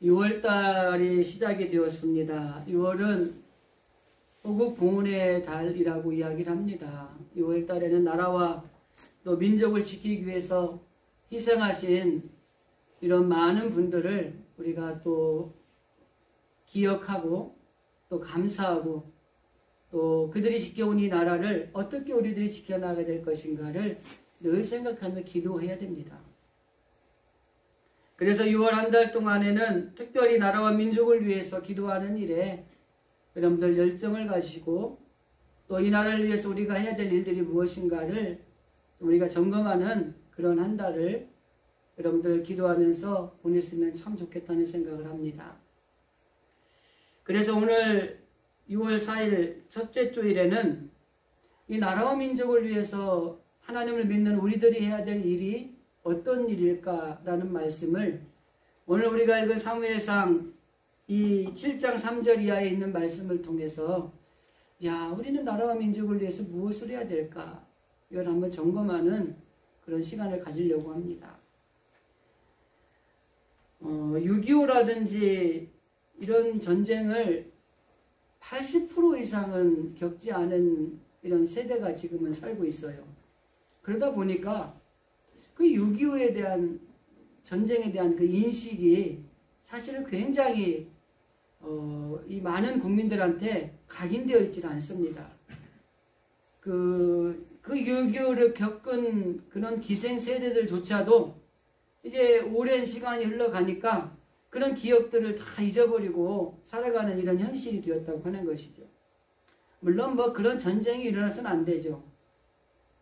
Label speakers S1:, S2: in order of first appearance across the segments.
S1: 6월달이 시작이 되었습니다. 6월은 호국 봉헌의 달이라고 이야기를 합니다. 6월달에는 나라와 또 민족을 지키기 위해서 희생하신 이런 많은 분들을 우리가 또 기억하고 또 감사하고 또 그들이 지켜온 이 나라를 어떻게 우리들이 지켜나가야 될 것인가를 늘 생각하며 기도해야 됩니다. 그래서 6월 한 달 동안에는 특별히 나라와 민족을 위해서 기도하는 일에 여러분들 열정을 가지고 또 이 나라를 위해서 우리가 해야 될 일들이 무엇인가를 우리가 점검하는 그런 한 달을 여러분들 기도하면서 보냈으면 참 좋겠다는 생각을 합니다. 그래서 오늘 6월 4일 첫째 주일에는 이 나라와 민족을 위해서 하나님을 믿는 우리들이 해야 될 일이 어떤 일일까라는 말씀을 오늘 우리가 읽은 사무엘상 이 7장 3절 이하에 있는 말씀을 통해서 우리는 나라와 민족을 위해서 무엇을 해야 될까? 이걸 한번 점검하는 그런 시간을 가지려고 합니다. 6.25라든지 이런 전쟁을 80% 이상은 겪지 않은 이런 세대가 지금은 살고 있어요. 그러다 보니까 그 6.25에 대한 전쟁에 대한 그 인식이 사실은 굉장히 이 많은 국민들한테 각인되어 있지는 않습니다. 그 6.25를 겪은 그런 기생 세대들조차도 이제 오랜 시간이 흘러가니까 그런 기억들을 다 잊어버리고 살아가는 이런 현실이 되었다고 하는 것이죠. 물론 그런 전쟁이 일어나서는 안 되죠.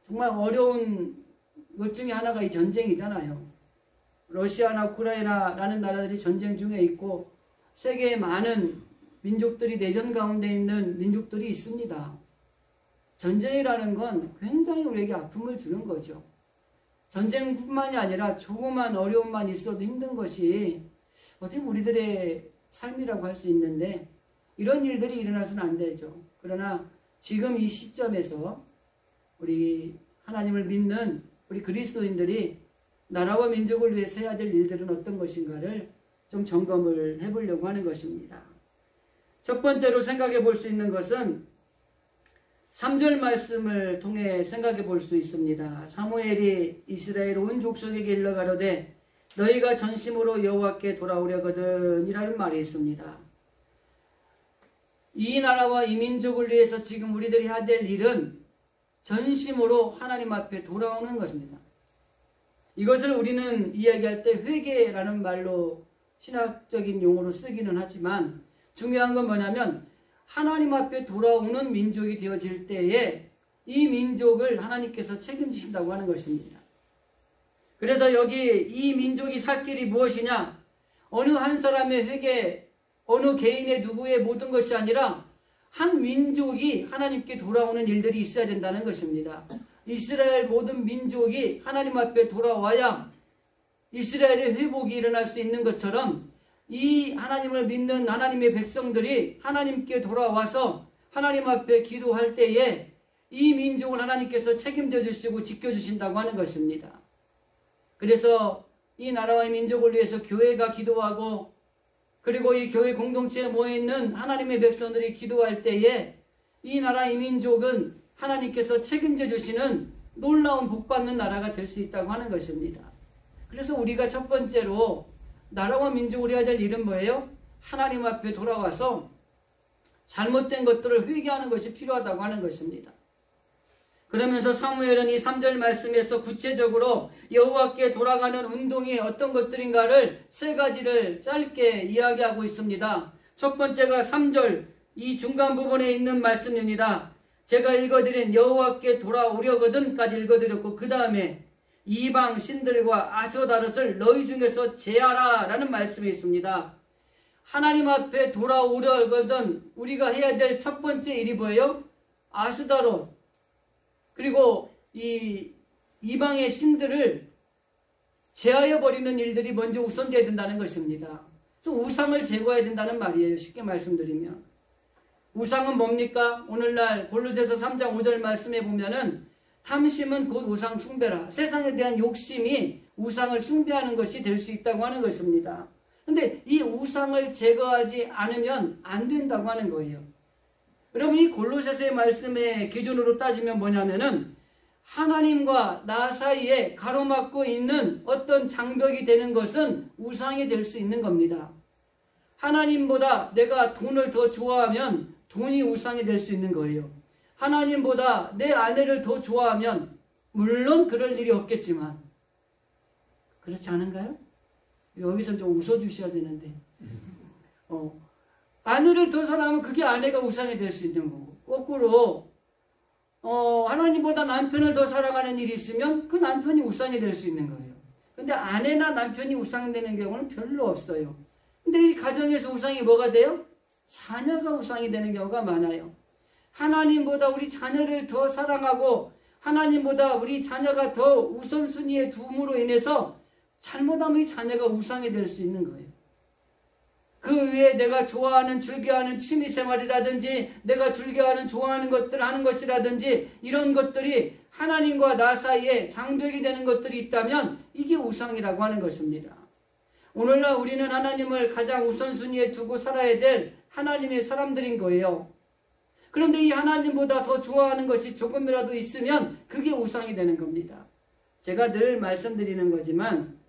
S1: 정말 어려운 것 중에 하나가 이 전쟁이잖아요. 러시아나 우크라이나라는 나라들이 전쟁 중에 있고 세계의 많은 민족들이 내전 가운데 있는 민족들이 있습니다. 전쟁이라는 건 굉장히 우리에게 아픔을 주는 거죠. 전쟁뿐만이 아니라 조그만 어려움만 있어도 힘든 것이 어떻게 우리들의 삶이라고 할 수 있는데 이런 일들이 일어나서는 안 되죠. 그러나 지금 이 시점에서 우리 하나님을 믿는 우리 그리스도인들이 나라와 민족을 위해서 해야 될 일들은 어떤 것인가를 좀 점검을 해보려고 하는 것입니다. 첫 번째로 생각해 볼 수 있는 것은 3절 말씀을 통해 생각해 볼 수 있습니다. 사무엘이 이스라엘 온 족속에게 일러 가로되 너희가 전심으로 여호와께 돌아오려거든 이라는 말이 있습니다. 이 나라와 이 민족을 위해서 지금 우리들이 해야 될 일은 전심으로 하나님 앞에 돌아오는 것입니다. 이것을 우리는 이야기할 때 회개라는 말로 신학적인 용어로 쓰기는 하지만 중요한 건 뭐냐면 하나님 앞에 돌아오는 민족이 되어질 때에 이 민족을 하나님께서 책임지신다고 하는 것입니다. 그래서 여기 이 민족이 살 길이 무엇이냐? 어느 한 사람의 회개, 어느 개인의 누구의 모든 것이 아니라 한 민족이 하나님께 돌아오는 일들이 있어야 된다는 것입니다. 이스라엘 모든 민족이 하나님 앞에 돌아와야 이스라엘의 회복이 일어날 수 있는 것처럼 이 하나님을 믿는 하나님의 백성들이 하나님께 돌아와서 하나님 앞에 기도할 때에 이 민족을 하나님께서 책임져 주시고 지켜주신다고 하는 것입니다. 그래서 이 나라와 이 민족을 위해서 교회가 기도하고 그리고 이 교회 공동체에 모여있는 하나님의 백성들이 기도할 때에 이 나라 이 민족은 하나님께서 책임져 주시는 놀라운 복받는 나라가 될 수 있다고 하는 것입니다. 그래서 우리가 첫 번째로 나라와 민족을 해야 될 일은 뭐예요? 하나님 앞에 돌아와서 잘못된 것들을 회개하는 것이 필요하다고 하는 것입니다. 그러면서 사무엘은 이 3절 말씀에서 구체적으로 여호와께 돌아가는 운동이 어떤 것들인가를 세 가지를 짧게 이야기하고 있습니다. 첫 번째가 3절 이 중간 부분에 있는 말씀입니다. 제가 읽어드린 여호와께 돌아오려거든까지 읽어드렸고 그 다음에 이방 신들과 아스다롯을 너희 중에서 제하라 라는 말씀이 있습니다. 하나님 앞에 돌아오려거든 우리가 해야 될 첫 번째 일이 뭐예요? 아스다롯 그리고 이 이방의 신들을 제하여 버리는 일들이 먼저 우선되어야 된다는 것입니다. 그래서 우상을 제거해야 된다는 말이에요. 쉽게 말씀드리면 우상은 뭡니까? 오늘날 골로새서 3장 5절 말씀에 보면은 탐심은 곧 우상 숭배라. 세상에 대한 욕심이 우상을 숭배하는 것이 될 수 있다고 하는 것입니다. 근데 이 우상을 제거하지 않으면 안 된다고 하는 거예요. 여러분, 이 골로새서의 말씀의 기준으로 따지면 뭐냐면은 하나님과 나 사이에 가로막고 있는 어떤 장벽이 되는 것은 우상이 될 수 있는 겁니다. 하나님보다 내가 돈을 더 좋아하면 돈이 우상이 될 수 있는 거예요. 하나님보다 내 아내를 더 좋아하면, 물론 그럴 일이 없겠지만, 그렇지 않은가요? 여기서 좀 웃어주셔야 되는데, 아내를 더 사랑하면 그게 아내가 우상이 될 수 있는 거고, 거꾸로 하나님보다 남편을 더 사랑하는 일이 있으면 그 남편이 우상이 될 수 있는 거예요. 근데 아내나 남편이 우상되는 경우는 별로 없어요. 근데 이 가정에서 우상이 뭐가 돼요? 자녀가 우상이 되는 경우가 많아요. 하나님보다 우리 자녀를 더 사랑하고 하나님보다 우리 자녀가 더 우선순위에 둠으로 인해서 잘못하면 이 자녀가 우상이 될 수 있는 거예요. 그 위에 내가 좋아하는, 즐겨하는 취미생활이라든지 내가 즐겨하는, 좋아하는 것들을 하는 것이라든지 이런 것들이 하나님과 나 사이에 장벽이 되는 것들이 있다면 이게 우상이라고 하는 것입니다. 오늘날 우리는 하나님을 가장 우선순위에 두고 살아야 될 하나님의 사람들인 거예요. 그런데 이 하나님보다 더 좋아하는 것이 조금이라도 있으면 그게 우상이 되는 겁니다. 제가 늘 말씀드리는 거지만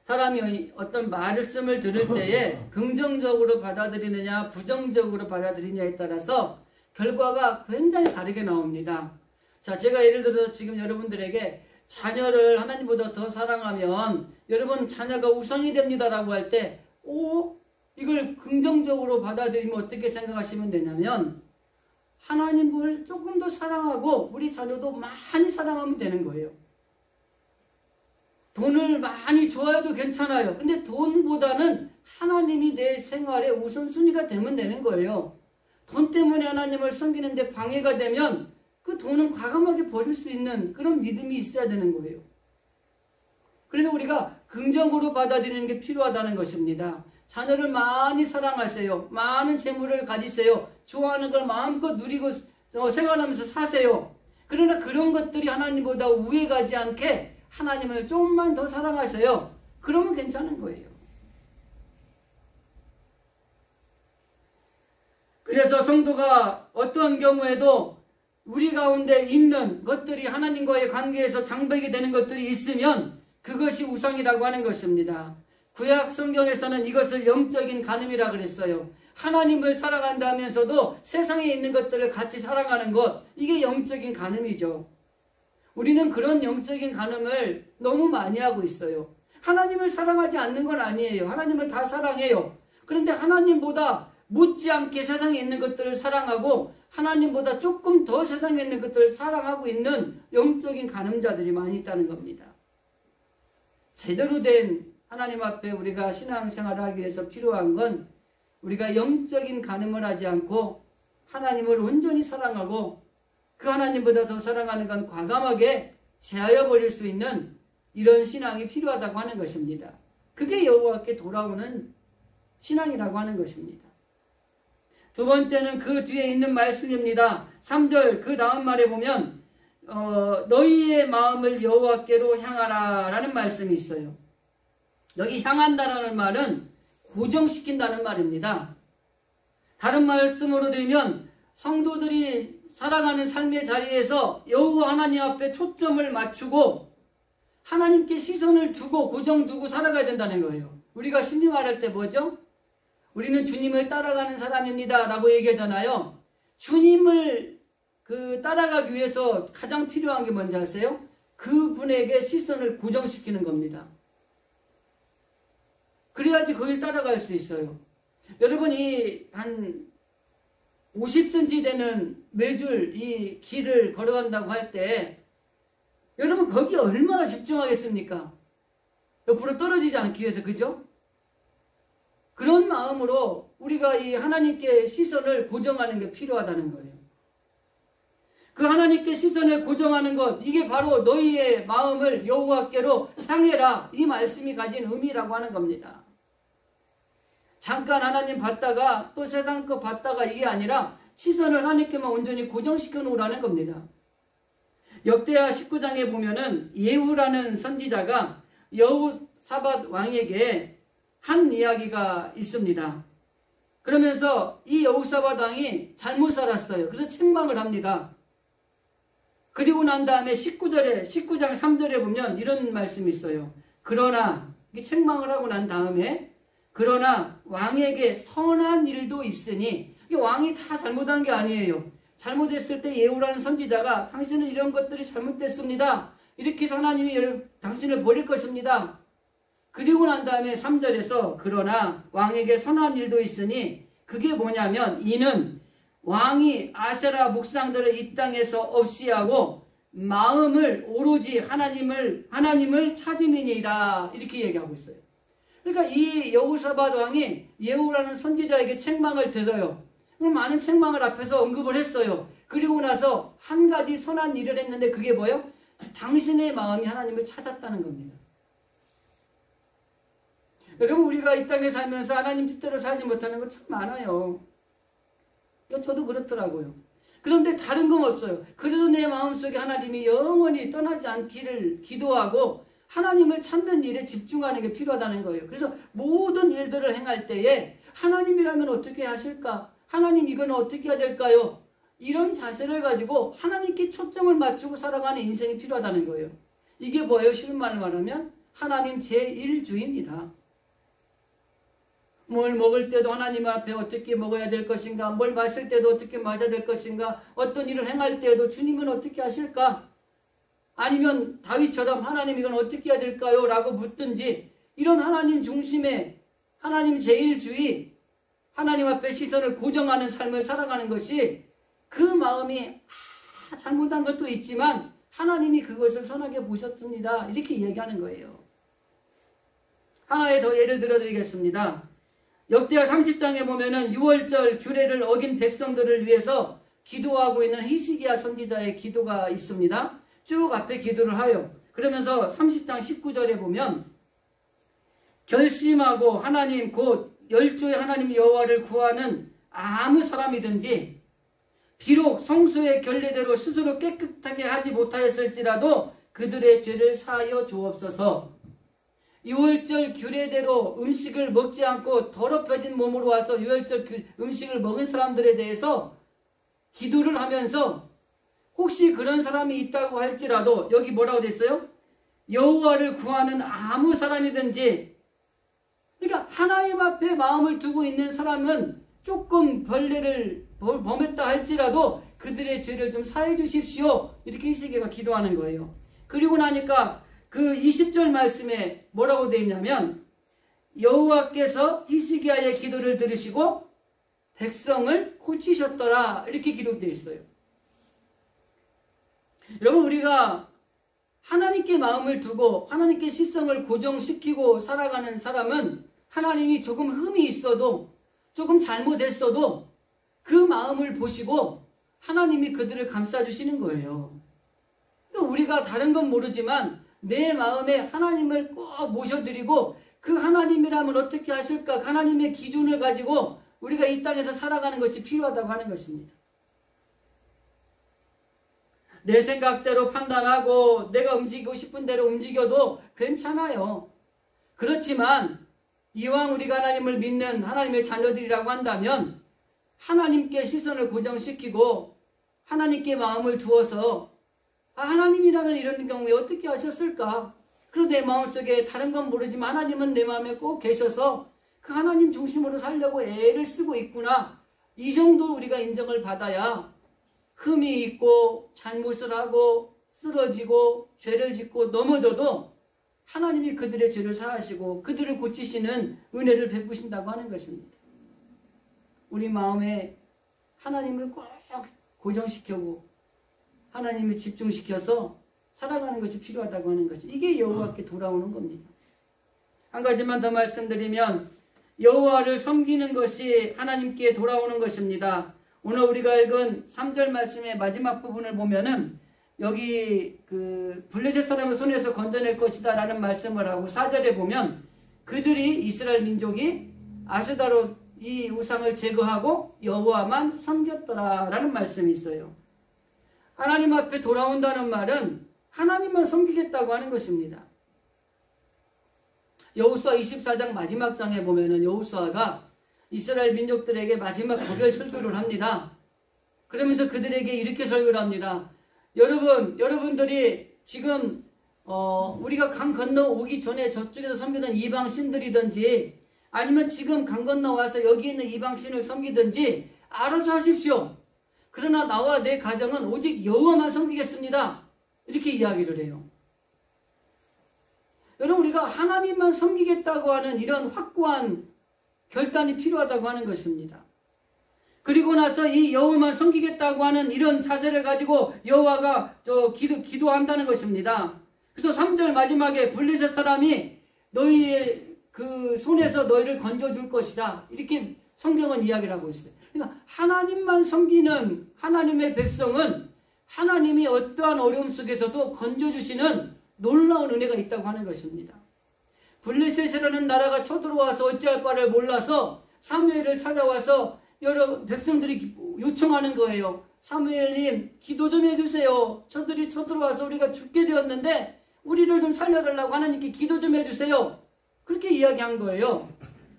S1: 사람이 어떤 말씀을 들을 때에 긍정적으로 받아들이느냐 부정적으로 받아들이느냐에 따라서 결과가 굉장히 다르게 나옵니다. 자, 제가 예를 들어서 지금 여러분들에게 자녀를 하나님보다 더 사랑하면 여러분 자녀가 우상이 됩니다라고 할 때 이걸 긍정적으로 받아들이면 어떻게 생각하시면 되냐면 하나님을 조금 더 사랑하고 우리 자녀도 많이 사랑하면 되는 거예요. 돈을 많이 좋아해도 괜찮아요. 근데 돈보다는 하나님이 내 생활의 우선순위가 되면 되는 거예요. 돈 때문에 하나님을 섬기는데 방해가 되면 그 돈은 과감하게 버릴 수 있는 그런 믿음이 있어야 되는 거예요. 그래서 우리가 긍정으로 받아들이는 게 필요하다는 것입니다. 자녀를 많이 사랑하세요. 많은 재물을 가지세요. 좋아하는 걸 마음껏 누리고 생활하면서 사세요. 그러나 그런 것들이 하나님보다 우에 가지 않게 하나님을 조금만 더 사랑하세요. 그러면 괜찮은 거예요. 그래서 성도가 어떤 경우에도 우리 가운데 있는 것들이 하나님과의 관계에서 장벽이 되는 것들이 있으면 그것이 우상이라고 하는 것입니다. 구약 성경에서는 이것을 영적인 간음이라 그랬어요. 하나님을 사랑한다면서도 세상에 있는 것들을 같이 사랑하는 것, 이게 영적인 간음이죠. 우리는 그런 영적인 간음을 너무 많이 하고 있어요. 하나님을 사랑하지 않는 건 아니에요. 하나님을 다 사랑해요. 그런데 하나님보다 못지않게 세상에 있는 것들을 사랑하고 하나님보다 조금 더 세상에 있는 것들을 사랑하고 있는 영적인 간음자들이 많이 있다는 겁니다. 제대로 된 하나님 앞에 우리가 신앙생활을 하기 위해서 필요한 건 우리가 영적인 간음을 하지 않고 하나님을 온전히 사랑하고 그 하나님보다 더 사랑하는 건 과감하게 제하여 버릴 수 있는 이런 신앙이 필요하다고 하는 것입니다. 그게 여호와께 돌아오는 신앙이라고 하는 것입니다. 두 번째는 그 뒤에 있는 말씀입니다. 3절 그 다음 말에 보면 너희의 마음을 여호와께로 향하라 라는 말씀이 있어요. 여기 향한다라는 말은 고정시킨다는 말입니다. 다른 말씀으로 들면 성도들이 살아가는 삶의 자리에서 여호와 하나님 앞에 초점을 맞추고 하나님께 시선을 두고 고정 두고 살아가야 된다는 거예요. 우리가 심리 말할 때 뭐죠? 우리는 주님을 따라가는 사람입니다 라고 얘기하잖아요. 주님을 따라가기 위해서 가장 필요한 게 뭔지 아세요? 그분에게 시선을 고정시키는 겁니다. 그래야지 거길 따라갈 수 있어요. 여러분이 한 50cm 되는 매줄 이 길을 걸어간다고 할 때 여러분 거기에 얼마나 집중하겠습니까? 옆으로 떨어지지 않기 위해서, 그죠? 그런 마음으로 우리가 이 하나님께 시선을 고정하는 게 필요하다는 거예요. 그 하나님께 시선을 고정하는 것, 이게 바로 너희의 마음을 여호와께로 향해라, 이 말씀이 가진 의미라고 하는 겁니다. 잠깐 하나님 봤다가 또 세상 거 봤다가 이게 아니라 시선을 하나님께만 온전히 고정시켜 놓으라는 겁니다. 역대하 19장에 보면은 예후라는 선지자가 여호사밧 왕에게 한 이야기가 있습니다. 그러면서 이 여호사밧 왕이 잘못 살았어요. 그래서 책망을 합니다. 그리고 난 다음에 19장 3절에 보면 이런 말씀이 있어요. 그러나, 책망을 하고 난 다음에, 그러나 왕에게 선한 일도 있으니, 왕이 다 잘못한 게 아니에요. 잘못했을 때 예후라는 선지자가 당신은 이런 것들이 잘못됐습니다. 이렇게 해서 하나님이 당신을 버릴 것입니다. 그리고 난 다음에 3절에서 그러나 왕에게 선한 일도 있으니 그게 뭐냐면 이는 왕이 아세라 묵상들을 이 땅에서 없이 하고 마음을 오로지 하나님을 찾음이니라 이렇게 얘기하고 있어요. 그러니까 이 여호사밧 왕이 예후라는 선지자에게 책망을 들어요. 많은 책망을 앞에서 언급을 했어요. 그리고 나서 한 가지 선한 일을 했는데 그게 뭐예요? 당신의 마음이 하나님을 찾았다는 겁니다. 여러분 우리가 이 땅에 살면서 하나님 뜻대로 살지 못하는 거 참 많아요. 저도 그렇더라고요. 그런데 다른 건 없어요. 그래도 내 마음속에 하나님이 영원히 떠나지 않기를 기도하고 하나님을 찾는 일에 집중하는 게 필요하다는 거예요. 그래서 모든 일들을 행할 때에 하나님이라면 어떻게 하실까? 하나님 이건 어떻게 해야 될까요? 이런 자세를 가지고 하나님께 초점을 맞추고 살아가는 인생이 필요하다는 거예요. 이게 뭐예요? 쉬운 말로 말하면 하나님 제1주입니다. 뭘 먹을 때도 하나님 앞에 어떻게 먹어야 될 것인가, 뭘 마실 때도 어떻게 마셔야 될 것인가, 어떤 일을 행할 때에도 주님은 어떻게 하실까? 아니면 다윗처럼 하나님 이건 어떻게 해야 될까요? 라고 묻든지 이런 하나님 중심의 하나님 제1주의 하나님 앞에 시선을 고정하는 삶을 살아가는 것이 그 마음이 잘못한 것도 있지만 하나님이 그것을 선하게 보셨습니다. 이렇게 얘기하는 거예요. 하나의 더 예를 들어드리겠습니다. 역대하 30장에 보면은 6월절 규례를 어긴 백성들을 위해서 기도하고 있는 히스기야 선지자의 기도가 있습니다. 쭉 앞에 기도를 하여 그러면서 30장 19절에 보면 결심하고 하나님 곧 열조의 하나님 여호와를 구하는 아무 사람이든지 비록 성소의 결례대로 스스로 깨끗하게 하지 못하였을지라도 그들의 죄를 사하여 주옵소서. 6월절 규례대로 음식을 먹지 않고 더럽혀진 몸으로 와서 6월절 음식을 먹은 사람들에 대해서 기도를 하면서 혹시 그런 사람이 있다고 할지라도 여기 뭐라고 됐어요? 여호와를 구하는 아무 사람이든지, 그러니까 하나님 앞에 마음을 두고 있는 사람은 조금 벌레를 범했다 할지라도 그들의 죄를 좀 사해 주십시오. 이렇게 히스기야가 기도하는 거예요. 그리고 나니까 그 20절 말씀에 뭐라고 되어 있냐면 여호와께서 히스기야의 기도를 들으시고 백성을 고치셨더라 이렇게 기록되어 있어요. 여러분 우리가 하나님께 마음을 두고 하나님께 시선을 고정시키고 살아가는 사람은 하나님이 조금 흠이 있어도 조금 잘못했어도 그 마음을 보시고 하나님이 그들을 감싸주시는 거예요. 우리가 다른 건 모르지만 내 마음에 하나님을 꼭 모셔드리고 그 하나님이라면 어떻게 하실까? 하나님의 기준을 가지고 우리가 이 땅에서 살아가는 것이 필요하다고 하는 것입니다. 내 생각대로 판단하고 내가 움직이고 싶은 대로 움직여도 괜찮아요. 그렇지만 이왕 우리가 하나님을 믿는 하나님의 자녀들이라고 한다면 하나님께 시선을 고정시키고 하나님께 마음을 두어서 하나님이라면 이런 경우에 어떻게 하셨을까? 그리고 내 마음속에 다른 건 모르지만 하나님은 내 마음에 꼭 계셔서 그 하나님 중심으로 살려고 애를 쓰고 있구나. 이 정도 우리가 인정을 받아야 흠이 있고 잘못을 하고 쓰러지고 죄를 짓고 넘어져도 하나님이 그들의 죄를 사하시고 그들을 고치시는 은혜를 베푸신다고 하는 것입니다. 우리 마음에 하나님을 꼭 고정시키고 하나님을 집중시켜서 살아가는 것이 필요하다고 하는 거죠. 이게 여호와께 돌아오는 겁니다. 한 가지만 더 말씀드리면 여호와를 섬기는 것이 하나님께 돌아오는 것입니다. 오늘 우리가 읽은 3절 말씀의 마지막 부분을 보면은 여기 그 블레셋 사람의 손에서 건져낼 것이다 라는 말씀을 하고 4절에 보면 그들이 이스라엘 민족이 아스다롯 이 우상을 제거하고 여호와만 섬겼더라 라는 말씀이 있어요. 하나님 앞에 돌아온다는 말은 하나님만 섬기겠다고 하는 것입니다. 여호수아 24장 마지막 장에 보면은 여호수아가 이스라엘 민족들에게 마지막 고별 설교를 합니다. 그러면서 그들에게 이렇게 설교를 합니다. 여러분들이 지금 우리가 강 건너 오기 전에 저쪽에서 섬기던 이방 신들이든지 아니면 지금 강 건너 와서 여기 있는 이방 신을 섬기든지 알아서 하십시오. 그러나 나와 내 가정은 오직 여호와만 섬기겠습니다. 이렇게 이야기를 해요. 여러분, 우리가 하나님만 섬기겠다고 하는 이런 확고한 결단이 필요하다고 하는 것입니다. 그리고 나서 이 여호와만 섬기겠다고 하는 이런 자세를 가지고 여호와가 기도한다는 것입니다. 그래서 3절 마지막에 블레셋 사람이 너희의 그 손에서 너희를 건져줄 것이다. 이렇게 성경은 이야기를 하고 있어요. 그러니까 하나님만 섬기는 하나님의 백성은 하나님이 어떠한 어려움 속에서도 건져주시는 놀라운 은혜가 있다고 하는 것입니다. 블레셋이라는 나라가 쳐들어와서 어찌할 바를 몰라서 사무엘을 찾아와서 여러 백성들이 요청하는 거예요. 사무엘님, 기도 좀 해주세요. 저들이 쳐들어와서 우리가 죽게 되었는데 우리를 좀 살려달라고 하나님께 기도 좀 해주세요. 그렇게 이야기한 거예요.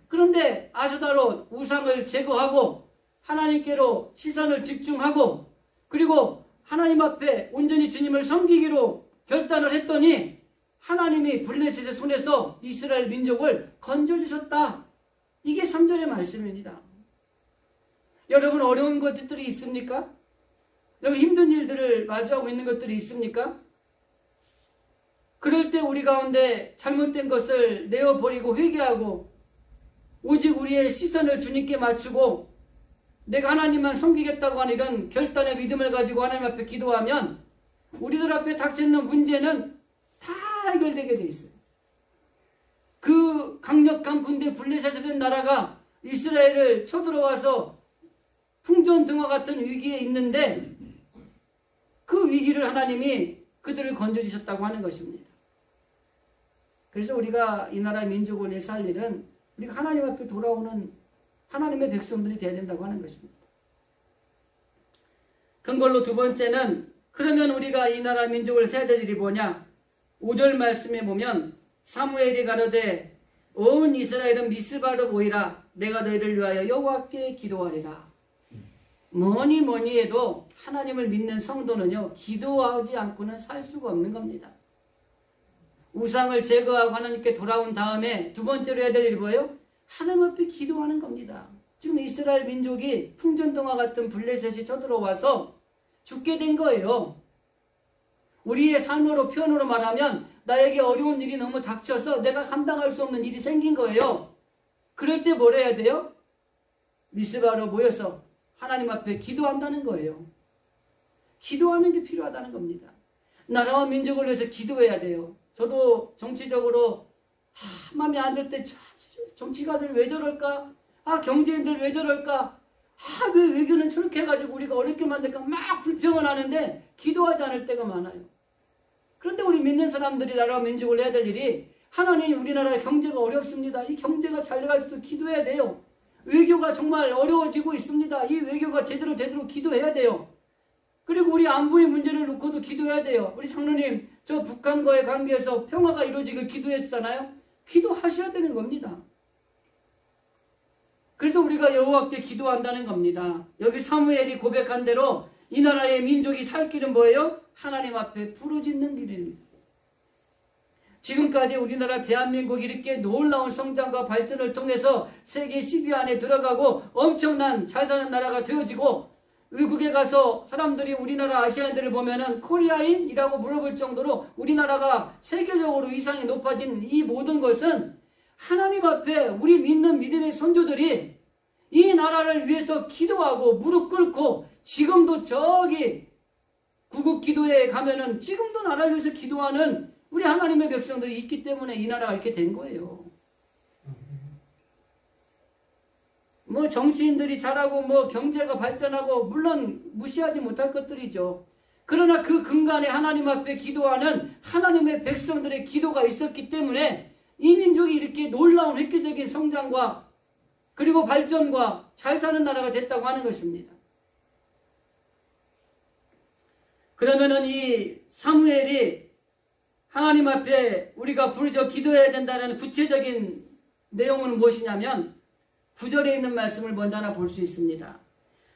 S1: 그런데 아스다롯 우상을 제거하고 하나님께로 시선을 집중하고 그리고 하나님 앞에 온전히 주님을 섬기기로 결단을 했더니 하나님이 블레셋의 손에서 이스라엘 민족을 건져주셨다. 이게 3절의 말씀입니다. 여러분, 어려운 것들이 있습니까? 여러분, 힘든 일들을 마주하고 있는 것들이 있습니까? 그럴 때 우리 가운데 잘못된 것을 내어버리고 회개하고 오직 우리의 시선을 주님께 맞추고 내가 하나님만 섬기겠다고 하는 이런 결단의 믿음을 가지고 하나님 앞에 기도하면 우리들 앞에 닥쳐있는 문제는 다 해결되게 돼 있어요. 그 강력한 군대 블레셋이라는 나라가 이스라엘을 쳐들어와서 풍전등화 같은 위기에 있는데 그 위기를 하나님이 그들을 건져주셨다고 하는 것입니다. 그래서 우리가 이 나라의 민족을 위해 살 일은 우리가 하나님 앞에 돌아오는 하나님의 백성들이 되어야 된다고 하는 것입니다. 그걸로 두 번째는 그러면 우리가 이 나라 민족을 세야 될 일이 뭐냐? 5절 말씀에 보면 사무엘이 가로되 온 이스라엘은 미스바로 모이라 내가 너희를 위하여 여호와께 기도하리라. 뭐니 해도 하나님을 믿는 성도는요 기도하지 않고는 살 수가 없는 겁니다. 우상을 제거하고 하나님께 돌아온 다음에 두 번째로 해야 될 일이 뭐예요? 하나님 앞에 기도하는 겁니다. 지금 이스라엘 민족이 풍전등화 같은 블레셋이 쳐들어와서 죽게 된 거예요. 우리의 삶으로 표현으로 말하면 나에게 어려운 일이 너무 닥쳐서 내가 감당할 수 없는 일이 생긴 거예요. 그럴 때 뭘 해야 돼요? 미스바로 모여서 하나님 앞에 기도한다는 거예요. 기도하는 게 필요하다는 겁니다. 나라와 민족을 위해서 기도해야 돼요. 저도 정치적으로 마음에 안 들 때 정치가들 왜 저럴까? 경제인들 왜 저럴까? 왜 외교는 저렇게 해가지고 우리가 어렵게 만들까? 막 불평을 하는데 기도하지 않을 때가 많아요. 그런데 우리 믿는 사람들이 나라와 민족을 해야 될 일이 하나님 우리나라의 경제가 어렵습니다. 이 경제가 잘 나갈 수 있도록 기도해야 돼요. 외교가 정말 어려워지고 있습니다. 이 외교가 제대로 되도록 기도해야 돼요. 그리고 우리 안보의 문제를 놓고도 기도해야 돼요. 우리 장로님 저 북한과의 관계에서 평화가 이루어지길 기도했잖아요. 기도하셔야 되는 겁니다. 그래서 우리가 여호와께 기도한다는 겁니다. 여기 사무엘이 고백한 대로 이 나라의 민족이 살 길은 뭐예요? 하나님 앞에 부르짖는 길입니다. 지금까지 우리나라 대한민국이 이렇게 놀라운 성장과 발전을 통해서 세계 10위 안에 들어가고 엄청난 잘 사는 나라가 되어지고 외국에 가서 사람들이 우리나라 아시아인들을 보면은 코리아인이라고 물어볼 정도로 우리나라가 세계적으로 위상이 높아진 이 모든 것은 하나님 앞에 우리 믿는 믿음의 선조들이 이 나라를 위해서 기도하고 무릎 꿇고 지금도 저기 구국기도회에 가면은 지금도 나라를 위해서 기도하는 우리 하나님의 백성들이 있기 때문에 이 나라가 이렇게 된 거예요. 뭐 정치인들이 잘하고 뭐 경제가 발전하고 물론 무시하지 못할 것들이죠. 그러나 그 근간에 하나님 앞에 기도하는 하나님의 백성들의 기도가 있었기 때문에 이 민족이 이렇게 놀라운 획기적인 성장과 그리고 발전과 잘 사는 나라가 됐다고 하는 것입니다. 그러면은 이 사무엘이 하나님 앞에 우리가 부르짖어 기도해야 된다는 구체적인 내용은 무엇이냐면 9절에 있는 말씀을 먼저 하나 볼 수 있습니다.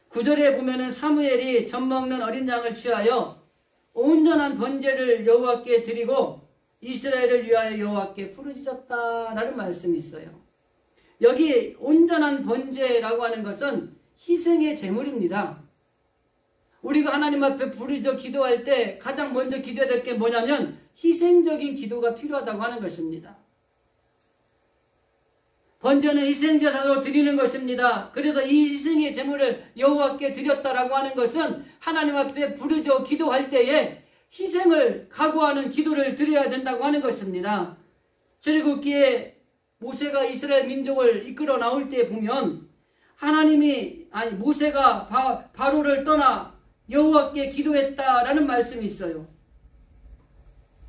S1: 9절에 보면은 사무엘이 젖 먹는 어린 양을 취하여 온전한 번제를 여호와께 드리고 이스라엘을 위하여 여호와께 부르짖었다라는 말씀이 있어요. 여기 온전한 번제라고 하는 것은 희생의 제물입니다. 우리가 하나님 앞에 부르짖어 기도할 때 가장 먼저 기도해야 될 게 뭐냐면 희생적인 기도가 필요하다고 하는 것입니다. 번제는 희생제사로 드리는 것입니다. 그래서 이 희생의 제물을 여호와께 드렸다라고 하는 것은 하나님 앞에 부르짖어 기도할 때에 희생을 각오하는 기도를 드려야 된다고 하는 것입니다. 출애굽기에 모세가 이스라엘 민족을 이끌어 나올 때 보면 모세가 바로를 떠나 여호와께 기도했다라는 말씀이 있어요.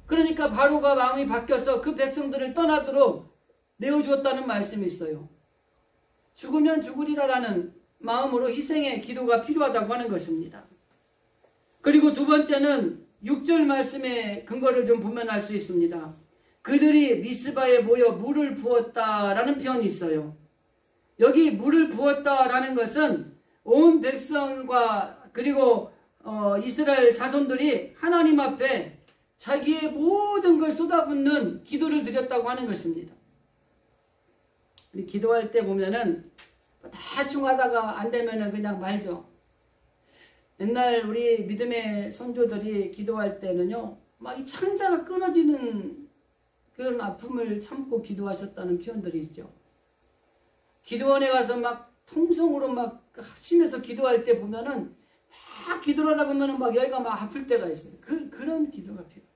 S1: 그러니까 바로가 마음이 바뀌어서 그 백성들을 떠나도록 내어주었다는 말씀이 있어요. 죽으면 죽으리라라는 마음으로 희생의 기도가 필요하다고 하는 것입니다. 그리고 두 번째는 6절 말씀의 근거를 좀 보면 알 수 있습니다. 그들이 미스바에 모여 물을 부었다라는 표현이 있어요. 여기 물을 부었다라는 것은 온 백성과 그리고 이스라엘 자손들이 하나님 앞에 자기의 모든 걸 쏟아붓는 기도를 드렸다고 하는 것입니다. 우리 기도할 때 보면은 대충 하다가 안 되면은 그냥 말죠. 옛날 우리 믿음의 선조들이 기도할 때는요, 막 이 창자가 끊어지는 그런 아픔을 참고 기도하셨다는 표현들이 있죠. 기도원에 가서 막 통성으로 막 합심해서 기도할 때 보면은 막 기도를 하다 보면은 막 여기가 막 아플 때가 있어요. 그런 기도가 필요해요.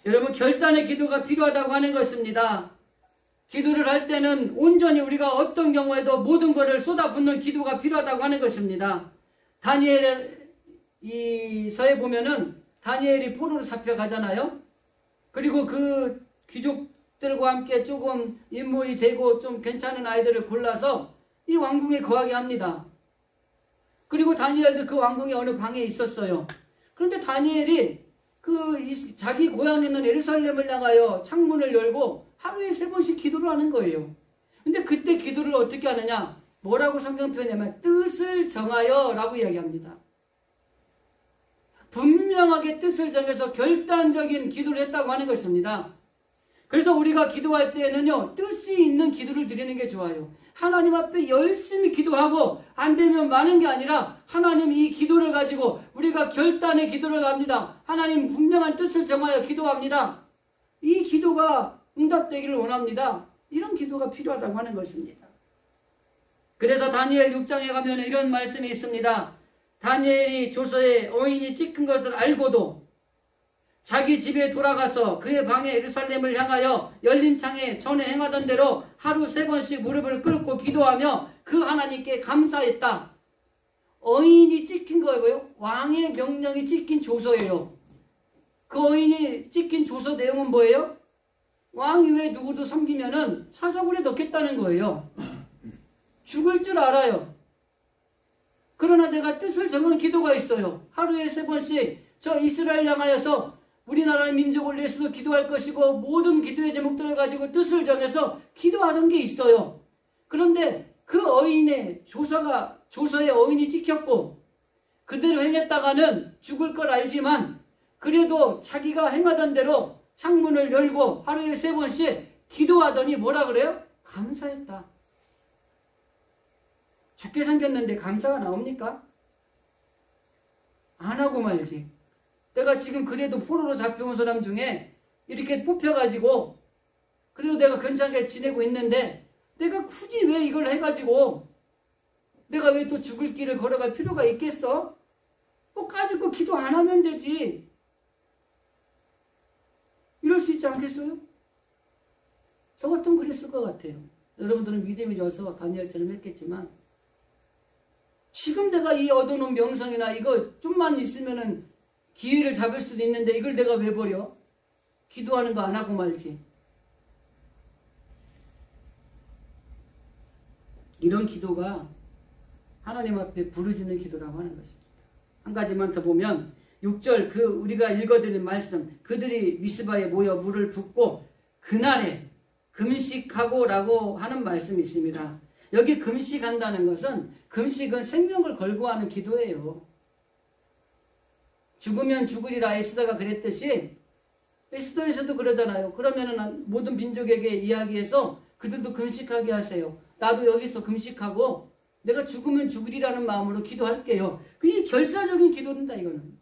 S1: 여러분, 결단의 기도가 필요하다고 하는 것입니다. 기도를 할 때는 온전히 우리가 어떤 경우에도 모든 것을 쏟아붓는 기도가 필요하다고 하는 것입니다. 다니엘의 이 서에 보면은 다니엘이 포로로 잡혀가잖아요. 그리고 그 귀족들과 함께 조금 인물이 되고 좀 괜찮은 아이들을 골라서 이 왕궁에 거하게 합니다. 그리고 다니엘도 그 왕궁의 어느 방에 있었어요. 그런데 다니엘이 자기 고향에 있는 예루살렘을 향하여 창문을 열고 하루에 3번씩 기도를 하는 거예요. 근데 그때 기도를 어떻게 하느냐? 뭐라고 성경 표현하냐면 뜻을 정하여 라고 이야기합니다. 분명하게 뜻을 정해서 결단적인 기도를 했다고 하는 것입니다. 그래서 우리가 기도할 때에는요, 뜻이 있는 기도를 드리는 게 좋아요. 하나님 앞에 열심히 기도하고 안 되면 많은 게 아니라 하나님 이 기도를 가지고 우리가 결단의 기도를 합니다. 하나님 분명한 뜻을 정하여 기도합니다. 이 기도가 응답되기를 원합니다. 이런 기도가 필요하다고 하는 것입니다. 그래서 다니엘 6장에 가면 이런 말씀이 있습니다. 다니엘이 조서에 어인이 찍힌 것을 알고도 자기 집에 돌아가서 그의 방에 예루살렘을 향하여 열린 창에 전에 행하던 대로 하루 3번씩 무릎을 꿇고 기도하며 그 하나님께 감사했다. 어인이 찍힌 거예요. 왕의 명령이 찍힌 조서예요. 그 어인이 찍힌 조서 내용은 뭐예요? 왕이 왜 누구도 섬기면은 사자굴에 넣겠다는 거예요. 죽을 줄 알아요. 그러나 내가 뜻을 정한 기도가 있어요. 하루에 3번씩 저 이스라엘 향하여서 우리나라의 민족을 위해서도 기도할 것이고 모든 기도의 제목들을 가지고 뜻을 정해서 기도하는 게 있어요. 그런데 그 어인의 조서에 어인이 찍혔고 그대로 행했다가는 죽을 걸 알지만 그래도 자기가 행하던 대로 창문을 열고 하루에 3번씩 기도하더니 뭐라 그래요? 감사했다. 죽게 생겼는데 감사가 나옵니까? 안 하고 말지. 내가 지금 그래도 포로로 잡혀온 사람 중에 이렇게 뽑혀가지고 그래도 내가 괜찮게 지내고 있는데 내가 굳이 왜 이걸 해가지고 내가 왜 또 죽을 길을 걸어갈 필요가 있겠어? 뭐 까짓거 기도 안 하면 되지. 이럴 수 있지 않겠어요? 저 같으면 그랬을 것 같아요. 여러분들은 믿음이 좋아서 다니엘처럼 했겠지만 지금 내가 이 얻어놓은 명성이나 이거 좀만 있으면은 기회를 잡을 수도 있는데 이걸 내가 왜 버려? 기도하는 거 안 하고 말지. 이런 기도가 하나님 앞에 부르짖는 기도라고 하는 것입니다. 한 가지만 더 보면 6절 그 우리가 읽어드린 말씀, 그들이 미스바에 모여 물을 붓고 그날에 금식하고라고 하는 말씀이 있습니다. 여기 금식한다는 것은, 금식은 생명을 걸고 하는 기도예요. 죽으면 죽으리라 에스더가 그랬듯이 에스더에서도 그러잖아요. 그러면은 모든 민족에게 이야기해서 그들도 금식하게 하세요. 나도 여기서 금식하고 내가 죽으면 죽으리라는 마음으로 기도할게요. 그게 결사적인 기도입니다. 이거는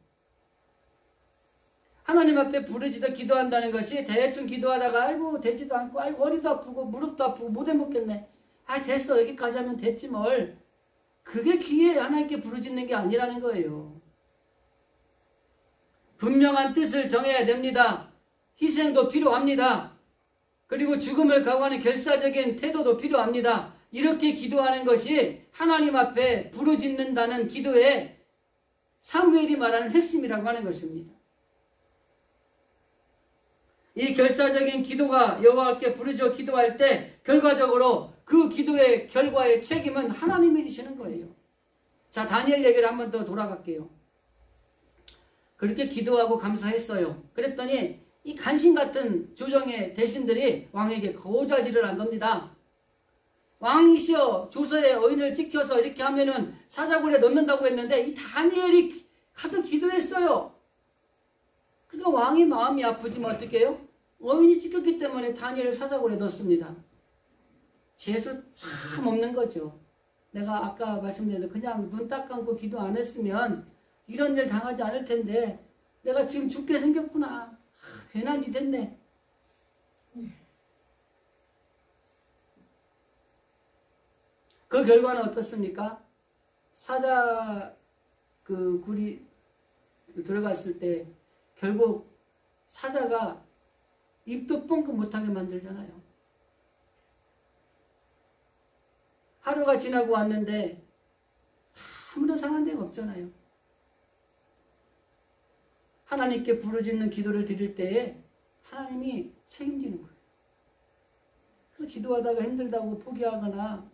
S1: 하나님 앞에 부르짖어 기도한다는 것이 대충 기도하다가 아이고 되지도 않고 아이고 허리도 아프고 무릎도 아프고 못 해먹겠네. 아 됐어 여기까지 하면 됐지 뭘. 그게 기회에 하나님께 부르짖는 게 아니라는 거예요. 분명한 뜻을 정해야 됩니다. 희생도 필요합니다. 그리고 죽음을 각오하는 결사적인 태도도 필요합니다. 이렇게 기도하는 것이 하나님 앞에 부르짖는다는 기도의 사무엘이 말하는 핵심이라고 하는 것입니다. 이 결사적인 기도가 여호와께 부르짖어 기도할 때 결과적으로 그 기도의 결과의 책임은 하나님이 지시는 거예요. 자, 다니엘 얘기를 한 번 더 돌아갈게요. 그렇게 기도하고 감사했어요. 그랬더니 이 간신 같은 조정의 대신들이 왕에게 거자질을 한 겁니다. 왕이시여 조서의 어인을 지켜서 이렇게 하면은 사자굴에 넣는다고 했는데 이 다니엘이 가서 기도했어요. 그러니까 왕이 마음이 아프지만 어떻게 해요? 어인이 지켰기 때문에 다니엘을 사자굴에 넣습니다. 재수 참 없는 거죠. 내가 아까 말씀드린 그냥 눈 딱 감고 기도 안 했으면 이런 일 당하지 않을 텐데 내가 지금 죽게 생겼구나. 괜한 짓 했네. 그 결과는 어떻습니까? 사자 그 굴이 들어갔을 때 결국 사자가 입도 뻥끗 못하게 만들잖아요. 하루가 지나고 왔는데 아무런 상한 데가 없잖아요. 하나님께 부르짖는 기도를 드릴 때에 하나님이 책임지는 거예요. 그래서 기도하다가 힘들다고 포기하거나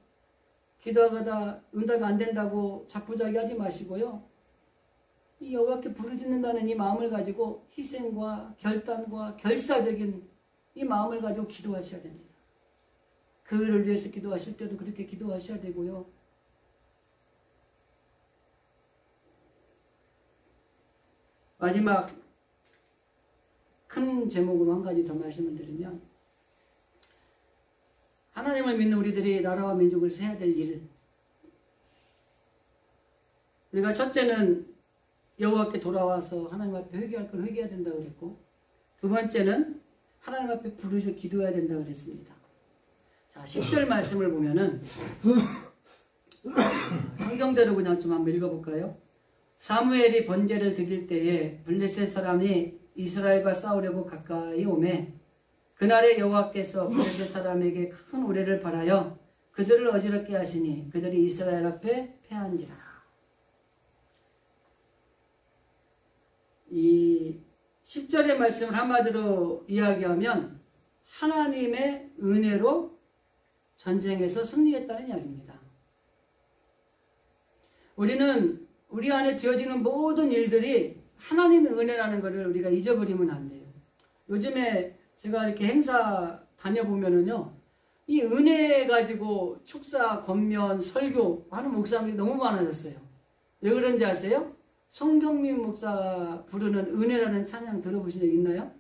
S1: 기도하다가 응답이 안 된다고 자꾸자기하지 마시고요. 이 여호와께 부르짖는다는 이 마음을 가지고 희생과 결단과 결사적인 이 마음을 가지고 기도하셔야 됩니다. 그를 위해서 기도하실 때도 그렇게 기도하셔야 되고요. 마지막 큰 제목으로 한 가지 더 말씀을 드리면 하나님을 믿는 우리들이 나라와 민족을 세워야 될 일, 우리가 첫째는 여호와께 돌아와서 하나님 앞에 회개할 걸 회개해야 된다고 그랬고, 두 번째는 하나님 앞에 부르짖어 기도해야 된다고 그랬습니다. 자, 10절 말씀을 보면은 성경대로 그냥 좀 한번 읽어볼까요? 사무엘이 번제를 드릴 때에 블레셋 사람이 이스라엘과 싸우려고 가까이 오매 그날에 여호와께서 블레셋 사람에게 큰 우레를 발하여 그들을 어지럽게 하시니 그들이 이스라엘 앞에 패한지라. 이 10절의 말씀을 한마디로 이야기하면 하나님의 은혜로 전쟁에서 승리했다는 이야기입니다. 우리는 우리 안에 되어지는 모든 일들이 하나님의 은혜라는 것을 우리가 잊어버리면 안 돼요. 요즘에 제가 이렇게 행사 다녀보면은요, 이 은혜 가지고 축사, 권면, 설교 하는 목사님이 너무 많아졌어요. 왜 그런지 아세요? 송경민 목사가 부르는 은혜라는 찬양 들어보신 적 있나요?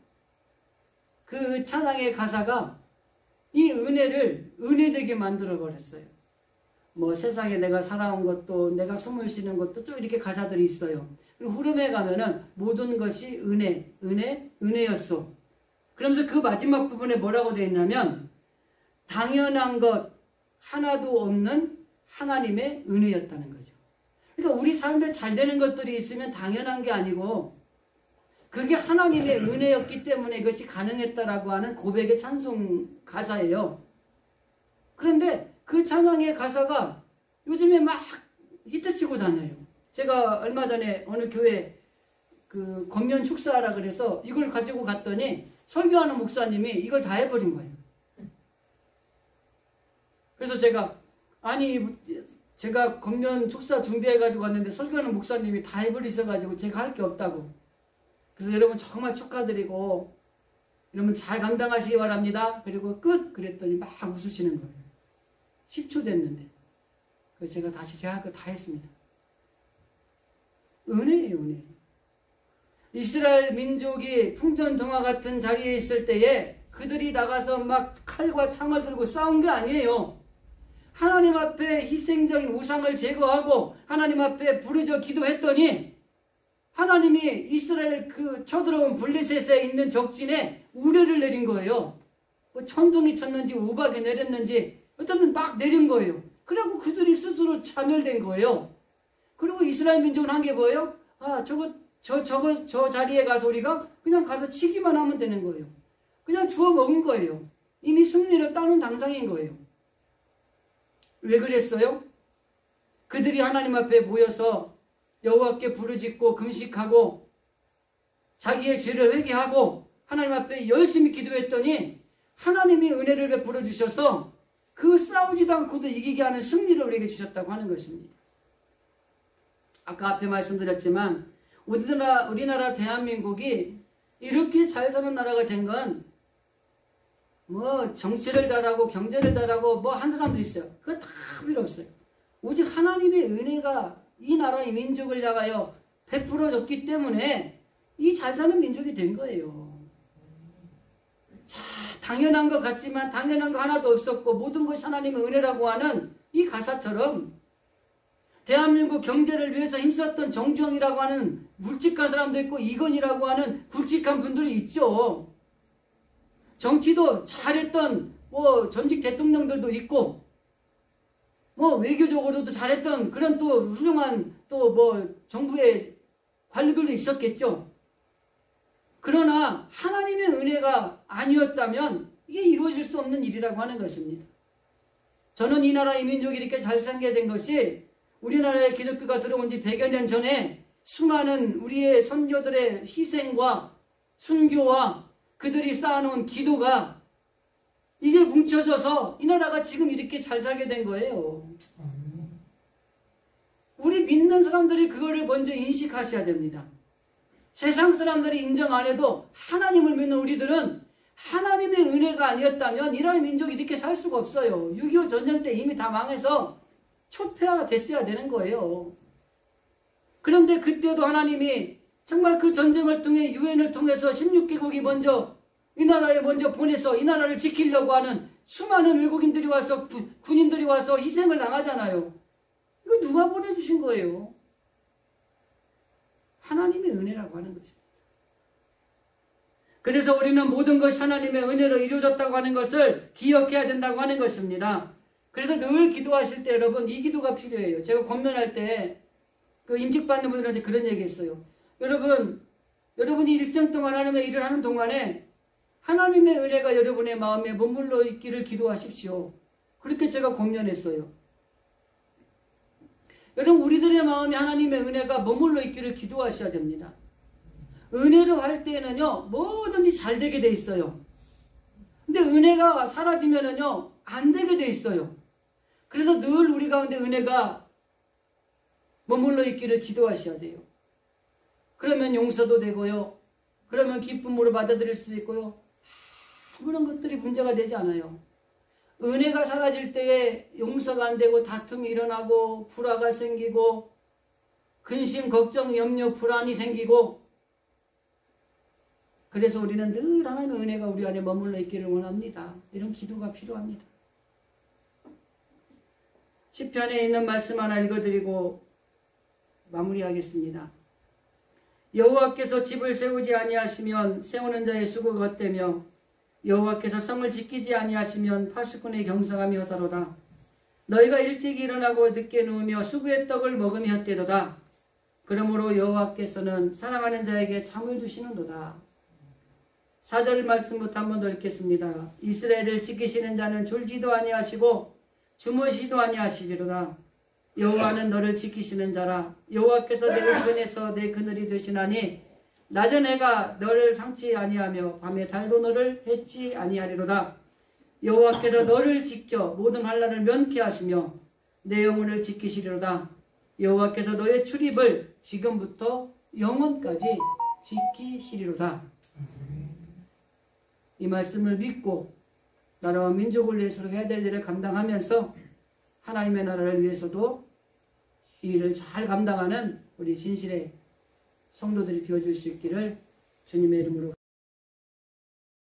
S1: 그 찬양의 가사가 이 은혜를 은혜되게 만들어 버렸어요. 뭐 세상에 내가 살아온 것도 내가 숨을 쉬는 것도 쭉 이렇게 가사들이 있어요. 그리고 후렴에 가면은 모든 것이 은혜, 은혜, 은혜였소. 그러면서 그 마지막 부분에 뭐라고 되어 있냐면 당연한 것 하나도 없는 하나님의 은혜였다는 거죠. 그러니까 우리 삶에 잘 되는 것들이 있으면 당연한 게 아니고 그게 하나님의 은혜였기 때문에 이것이 가능했다라고 하는 고백의 찬송 가사예요. 그런데 그 찬양의 가사가 요즘에 막 히트치고 다녀요. 제가 얼마 전에 어느 교회 그 권면 축사하라 그래서 이걸 가지고 갔더니 설교하는 목사님이 이걸 다 해버린 거예요. 그래서 제가 아니 제가 건면 축사 준비해가지고 왔는데 설교하는 목사님이 다 해버리셔가지고 제가 할 게 없다고. 그래서 여러분 정말 축하드리고 여러분 잘 감당하시기 바랍니다. 그리고 끝! 그랬더니 막 웃으시는 거예요. 10초 됐는데. 그래서 제가 다시 제 할 거 다 했습니다. 은혜예요, 은혜. 이스라엘 민족이 풍전등화 같은 자리에 있을 때에 그들이 나가서 막 칼과 창을 들고 싸운 게 아니에요. 하나님 앞에 희생적인 우상을 제거하고 하나님 앞에 부르짖어 기도했더니 하나님이 이스라엘 그 쳐들어온 블레셋에 있는 적진에 우레를 내린 거예요. 뭐 천둥이 쳤는지 우박이 내렸는지 어떤 막 내린 거예요. 그리고 그들이 스스로 자멸된 거예요. 그리고 이스라엘 민족은 한 게 뭐예요? 아, 저 자리에 가서 우리가 그냥 가서 치기만 하면 되는 거예요. 그냥 주워 먹은 거예요. 이미 승리를 따는 당상인 거예요. 왜 그랬어요? 그들이 하나님 앞에 모여서 여호와께 부르짖고 금식하고 자기의 죄를 회개하고 하나님 앞에 열심히 기도했더니 하나님이 은혜를 베풀어 주셔서 그 싸우지도 않고도 이기게 하는 승리를 우리에게 주셨다고 하는 것입니다. 아까 앞에 말씀드렸지만 우리나라 대한민국이 이렇게 잘 사는 나라가 된 건 뭐 정치를 잘하고 경제를 잘하고 뭐 한 사람도 있어요. 그거 다 필요 없어요. 오직 하나님의 은혜가 이 나라의 민족을 향하여 베풀어졌기 때문에 이 잘 사는 민족이 된 거예요. 자, 당연한 것 같지만 당연한 거 하나도 없었고 모든 것이 하나님의 은혜라고 하는 이 가사처럼 대한민국 경제를 위해서 힘썼던 정주영이라고 하는 굵직한 사람도 있고 이건희라고 하는 굵직한 분들이 있죠. 정치도 잘했던 뭐 전직 대통령들도 있고 뭐 외교적으로도 잘했던 그런 또 훌륭한 또 뭐 정부의 관리들도 있었겠죠. 그러나 하나님의 은혜가 아니었다면 이게 이루어질 수 없는 일이라고 하는 것입니다. 저는 이 나라의 민족이 이렇게 잘 살게 된 것이 우리나라에 기독교가 들어온 지 100여 년 전에 수많은 우리의 선조들의 희생과 순교와 그들이 쌓아놓은 기도가 이제 뭉쳐져서 이 나라가 지금 이렇게 잘 살게 된 거예요. 우리 믿는 사람들이 그거를 먼저 인식하셔야 됩니다. 세상 사람들이 인정 안 해도 하나님을 믿는 우리들은 하나님의 은혜가 아니었다면 이 나라 민족이 이렇게 살 수가 없어요. 6.25 전쟁 때 이미 다 망해서 초폐화가 됐어야 되는 거예요. 그런데 그때도 하나님이 정말 그 전쟁을 통해 유엔을 통해서 16개국이 먼저 이 나라에 먼저 보내서 이 나라를 지키려고 하는 수많은 외국인들이 와서 군인들이 와서 희생을 당하잖아요. 이거 누가 보내주신 거예요? 하나님의 은혜라고 하는 것입니다. 그래서 우리는 모든 것이 하나님의 은혜로 이루어졌다고 하는 것을 기억해야 된다고 하는 것입니다. 그래서 늘 기도하실 때 여러분 이 기도가 필요해요. 제가 권면할 때 그 임직받는 분들한테 그런 얘기 했어요. 여러분이 일생 동안 하나님의 일을 하는 동안에 하나님의 은혜가 여러분의 마음에 머물러 있기를 기도하십시오. 그렇게 제가 권면했어요. 여러분 우리들의 마음에 하나님의 은혜가 머물러 있기를 기도하셔야 됩니다. 은혜로 할 때에는요 뭐든지 잘 되게 돼 있어요. 근데 은혜가 사라지면은요 안 되게 돼 있어요. 그래서 늘 우리 가운데 은혜가 머물러 있기를 기도하셔야 돼요. 그러면 용서도 되고요. 그러면 기쁨으로 받아들일 수도 있고요. 아무런 것들이 문제가 되지 않아요. 은혜가 사라질 때에 용서가 안 되고 다툼이 일어나고 불화가 생기고 근심, 걱정, 염려, 불안이 생기고 그래서 우리는 늘 하나님의 은혜가 우리 안에 머물러 있기를 원합니다. 이런 기도가 필요합니다. 시편에 있는 말씀 하나 읽어드리고 마무리하겠습니다. 여호와께서 집을 세우지 아니하시면 세우는 자의 수고가 헛되며 여호와께서 성을 지키지 아니하시면 파수꾼의 경성함이 헛하로다. 너희가 일찍 일어나고 늦게 누우며 수구의 떡을 먹음이 헛되도다. 그러므로 여호와께서는 사랑하는 자에게 잠을 주시는도다. 4절 말씀부터 한 번 더 읽겠습니다. 이스라엘을 지키시는 자는 졸지도 아니하시고 주무시도 아니하시리로다. 여호와는 너를 지키시는 자라. 여호와께서 내 우편에서 내 그늘이 되시나니 낮은 해가 너를 상치 아니하며 밤에 달도 너를 해치 아니하리로다. 여호와께서 너를 지켜 모든 환난을 면케 하시며 내 영혼을 지키시리로다. 여호와께서 너의 출입을 지금부터 영원까지 지키시리로다. 이 말씀을 믿고 나라와 민족을 위해서 해야 될 일을 감당하면서 하나님의 나라를 위해서도 이 일을 잘 감당하는 우리 진실의 성도들이 되어줄 수 있기를 주님의 이름으로